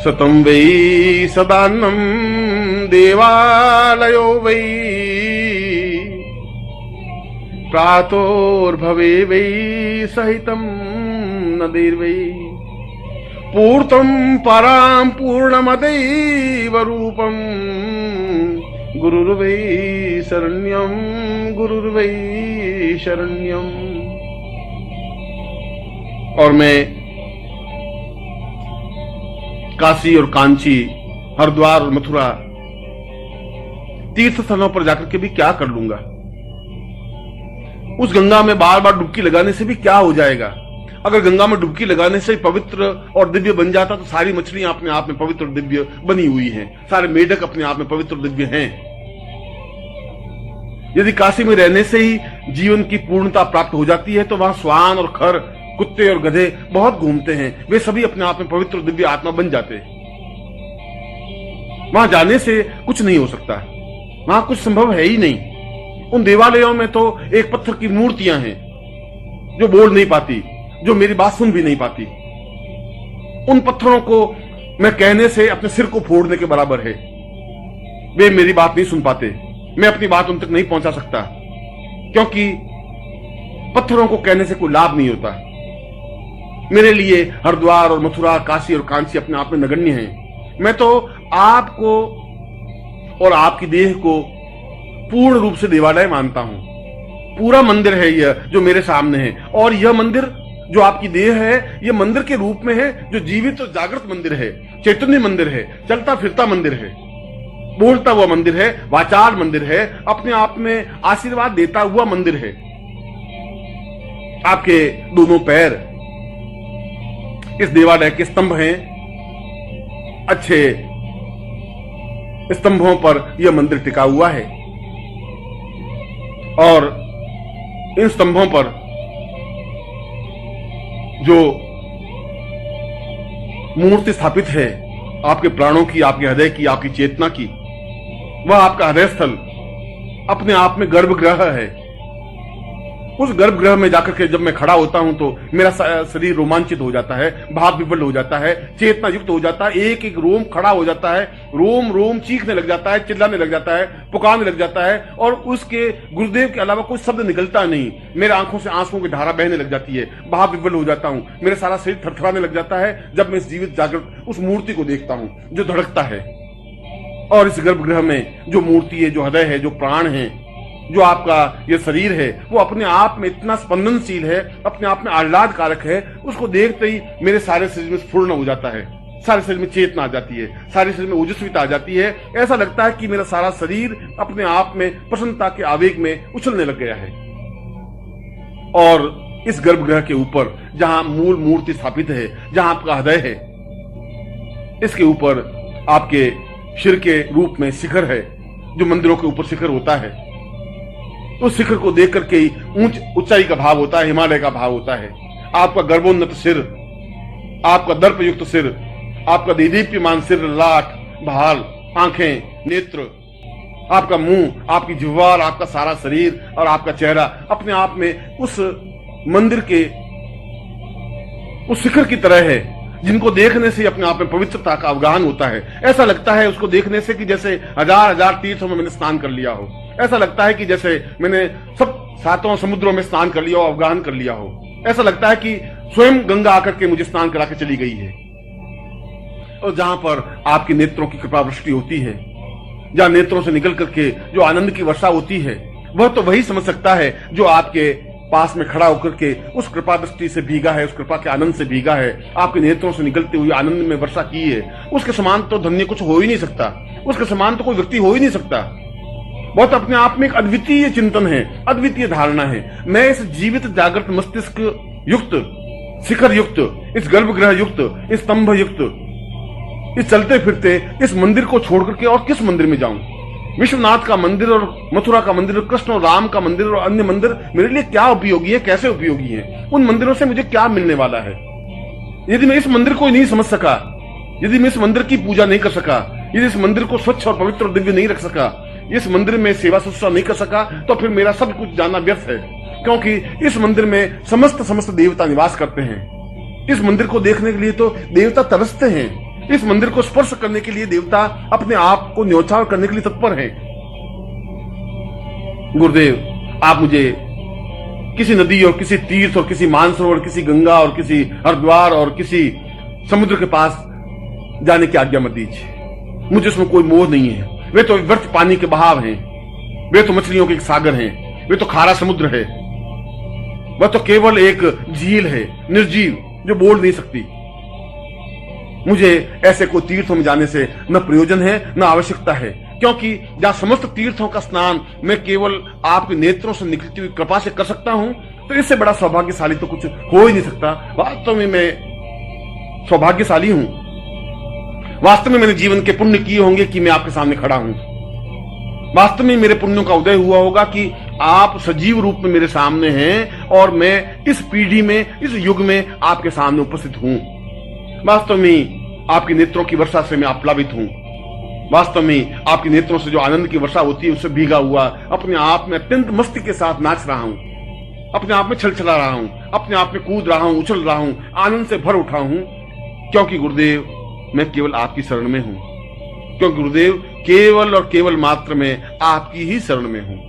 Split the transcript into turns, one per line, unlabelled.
सतं वै सदान्नं देवालयो वै प्रातोर्भवे वै सहितं नदैर्वै पूर्तं परां पूर्णमदैव रूपं गुरुर्वै शरण्यं गुरुर्वै शरण्यम। और मैं काशी और कांची, हरिद्वार और मथुरा तीर्थ स्थलों पर जाकर के भी क्या कर लूंगा? उस गंगा में बार बार डुबकी लगाने से भी क्या हो जाएगा? अगर गंगा में डुबकी लगाने से पवित्र और दिव्य बन जाता तो सारी मछलियां अपने आप में पवित्र और दिव्य बनी हुई हैं, सारे मेढक अपने आप में पवित्र और दिव्य हैं। यदि काशी में रहने से ही जीवन की पूर्णता प्राप्त हो जाती है तो वहां श्वान और खर, कुत्ते और गधे बहुत घूमते हैं, वे सभी अपने आप में पवित्र और दिव्य आत्मा बन जाते हैं। वहां जाने से कुछ नहीं हो सकता, वहां कुछ संभव है ही नहीं। उन देवालयों में तो एक पत्थर की मूर्तियां हैं जो बोल नहीं पाती, जो मेरी बात सुन भी नहीं पाती। उन पत्थरों को मैं कहने से अपने सिर को फोड़ने के बराबर है। वे मेरी बात नहीं सुन पाते, मैं अपनी बात उन तक नहीं पहुंचा सकता, क्योंकि पत्थरों को कहने से कोई लाभ नहीं होता। मेरे लिए हरिद्वार और मथुरा, काशी और कांची अपने आप में नगण्य हैं। मैं तो आपको और आपकी देह को पूर्ण रूप से देवालय मानता हूं। पूरा मंदिर है यह जो मेरे सामने है, और यह मंदिर जो आपकी देह है यह मंदिर के रूप में है, जो जीवित और जागृत मंदिर है, चैतन्य मंदिर है, चलता फिरता मंदिर है, बोलता हुआ मंदिर है, वाचाल मंदिर है, अपने आप में आशीर्वाद देता हुआ मंदिर है। आपके दोनों पैर इस देवालय के स्तंभ हैं। अच्छे स्तंभों पर यह मंदिर टिका हुआ है, और इन स्तंभों पर जो मूर्ति स्थापित है आपके प्राणों की, आपके हृदय की, आपकी चेतना की, वह आपका हृदय स्थल अपने आप में गर्भगृह है। उस गर्भगृह में जाकर के जब मैं खड़ा होता हूं तो मेरा शरीर रोमांचित हो जाता है, भाव विवल हो जाता है, चेतना युक्त हो जाता है, एक एक रोम खड़ा हो जाता है, रोम रोम चीखने लग जाता है, चिल्लाने लग जाता है, पुकारने लग जाता है, और उसके गुरुदेव के अलावा कोई शब्द निकलता नहीं। मेरे आंखों से आंसुओं की धारा बहने लग जाती है, भाव विवल हो जाता हूं, मेरा सारा शरीर थरथराने लग जाता है जब मैं इस जीवित जागृत उस मूर्ति को देखता हूं जो धड़कता है। और इस गर्भगृह में जो मूर्ति है, जो हृदय है, जो प्राण है, जो आपका ये शरीर है, वो अपने आप में इतना स्पंदनशील है, अपने आप में आह्लाद कारक है। उसको देखते ही मेरे सारे शरीर में स्फुरण हो जाता है, सारे शरीर में चेतना आ जाती है, सारे शरीर में ओजस्विता आ जाती है। ऐसा लगता है कि मेरा सारा शरीर अपने आप में प्रसन्नता के आवेग में उछलने लग गया है। और इस गर्भगृह के ऊपर जहां मूल मूर्ति स्थापित है, जहां आपका हृदय है, इसके ऊपर आपके सिर के रूप में शिखर है, जो मंदिरों के ऊपर शिखर होता है। उस शिखर को देख करके ही ऊंचाई का भाव होता है, हिमालय का भाव होता है। आपका गर्भोन्नत सिर, आपका दर्पयुक्त सिर, आपका दीदीप्यमान सिर, लाट, भाल, आंखें, नेत्र, आपका मुंह, आपकी जिह्वा, आपका सारा शरीर और आपका चेहरा अपने आप में उस मंदिर के उस शिखर की तरह है, जिनको देखने से अपने आप में पवित्रता का अवगाहन होता है। ऐसा लगता है उसको देखने से कि जैसे हजार हजार तीर्थों में मैंने स्नान कर लिया हो। ऐसा लगता है कि जैसे मैंने सब सातों समुद्रों में स्नान कर लिया हो, अवगाहन कर लिया हो। ऐसा लगता है कि स्वयं गंगा आकर के मुझे स्नान करा के चली गई है। और जहां पर आपके नेत्रों की कृपा वृष्टि होती है, जहां नेत्रों से निकल करके जो आनंद की वर्षा होती है, वह तो वही समझ सकता है जो आपके पास में खड़ा होकर के उस कृपा दृष्टि से भीगा है, उस कृपा के आनंद से भीगा है, आपके नेत्रों से निकलते हुए आनंद में वर्षा की है। उसके समान तो धन्य कुछ हो ही नहीं सकता, उसके समान तो कोई व्यक्ति हो ही नहीं सकता। बहुत अपने आप में एक अद्वितीय चिंतन है, अद्वितीय धारणा है। मैं इस जीवित जागृत मस्तिष्क युक्त, शिखर युक्त, इस गर्भगृह युक्त, इस स्तंभ युक्त, इस चलते फिरते इस मंदिर को छोड़ करके और किस मंदिर में जाऊं? विश्वनाथ का मंदिर और मथुरा का मंदिर, कृष्ण और राम का मंदिर और अन्य मंदिर मेरे लिए क्या उपयोगी है, कैसे उपयोगी है? उन मंदिरों से मुझे क्या मिलने वाला है? यदि मैं इस मंदिर को नहीं समझ सका, यदि मैं इस मंदिर की पूजा नहीं कर सका, यदि इस मंदिर को स्वच्छ और पवित्र और दिव्य नहीं रख सका, इस मंदिर में सेवा शुश्रूषा नहीं कर सका, तो फिर मेरा सब कुछ जानना व्यर्थ है। क्योंकि इस मंदिर में समस्त देवता निवास करते हैं। इस मंदिर को देखने के लिए तो देवता तरसते हैं। इस मंदिर को स्पर्श करने के लिए देवता अपने आप को न्योछावर करने के लिए तत्पर हैं। गुरुदेव, आप मुझे किसी नदी और किसी तीर्थ और किसी मानसरोवर, किसी गंगा और किसी हरिद्वार और किसी समुद्र के पास जाने की आज्ञा मत दीजिए। मुझे उसमें कोई मोह नहीं है। वे तो व्यर्थ पानी के बहाव हैं, वे तो मछलियों के एक सागर हैं, वे तो खारा समुद्र है, वह तो केवल एक झील है, निर्जीव, जो बोल नहीं सकती। मुझे ऐसे कोई तीर्थों में जाने से न प्रयोजन है न आवश्यकता है, क्योंकि जहां समस्त तीर्थों का स्नान मैं केवल आपके नेत्रों से निकलती हुई कृपा से कर सकता हूं, तो इससे बड़ा सौभाग्यशाली तो कुछ हो ही नहीं सकता। वास्तव में मैं सौभाग्यशाली हूं। वास्तव में मैंने जीवन के पुण्य किए होंगे कि मैं आपके सामने खड़ा हूं। वास्तव में मेरे पुण्यों का उदय हुआ होगा कि आप सजीव रूप में मेरे सामने हैं और मैं इस पीढ़ी में, इस युग में आपके सामने उपस्थित हूं। वास्तव में आपके नेत्रों की वर्षा से मैं आप्लावित हूं। वास्तव में आपके नेत्रों से जो आनंद की वर्षा होती है उससे भीगा हुआ अपने आप में अत्यंत मस्ती के साथ नाच रहा हूं, अपने आप में छलछला रहा हूं, अपने आप में कूद रहा हूं, उछल रहा हूं, आनंद से भर उठा हूं, क्योंकि गुरुदेव मैं केवल आपकी शरण में हूं। क्योंकि गुरुदेव केवल और केवल मात्र मैं आपकी ही शरण में हूं।